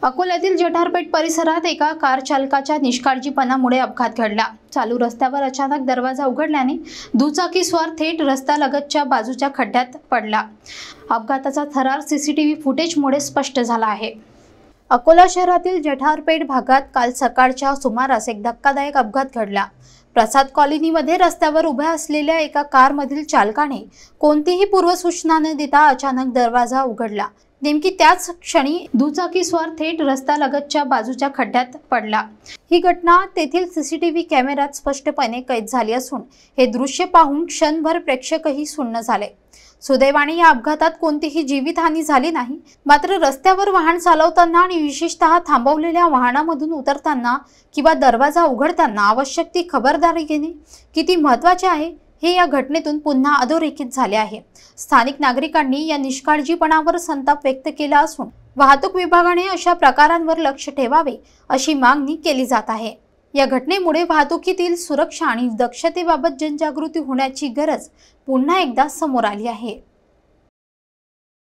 अकोल्यातील जठारपेठ परिसरात एका कार चालकाच्या निष्काळजीपणामुळे अपघात घडला। चालू रस्त्यावर अचानक दरवाजा उघडल्याने दुचाकीस्वार थेट रस्त्यालगतच्या बाजूच्या खड्ड्यात पडला। अपघाताचा थरार सीसीटीव्ही फुटेजमुळे स्पष्ट झाला आहे। अकोला शहरातील जठारपेठ भागात काल सकाळच्या सुमारास एक धक्कादायक अपघात घडला। प्रसाद कॉलनीमध्ये रस्त्यावर उभ्या असलेल्या एका कारमधील चालकाने कोणतीही पूर्वसूचना न देता अचानक दरवाजा उघडला। नेमकी त्याच क्षणी दुचाकीस्वार थेट रस्त्यालगतच्या बाजूच्या खड्ड्यात पडला। ही घटना तेथील सीसीटीव्ही कॅमेऱ्यात स्पष्टपणे कैद झाली असून हे दृश्य पाहून क्षणभर प्रेक्षकही सुन्न झाले। सुदैवाने या अपघातात कोणतीही जीवितहानी झाली नाही। मात्र रस्त्यावर वाहन चालवताना आणि विशेषतः थांबवलेल्या वाहनामधून उतरताना किंवा दरवाजा उघडताना आवश्यक ती खबरदारी घेणे किती महत्त्वाचे आहे हे या घटनेतून पुन्हा अधोरेखित झाले आहे। स्थानिक नागरिकांनी या निष्काळजीपणावर संताप व्यक्त केला असून वाहतूक विभागाने अशा प्रकारांवर लक्ष ठेवावे अशी मागणी केली जात आहे। या घटनेमुळे वाहतुकीतील सुरक्षा आणि दक्षतेबाबत जनजागृती होण्याची गरज पुन्हा एकदा समोर आली आहे।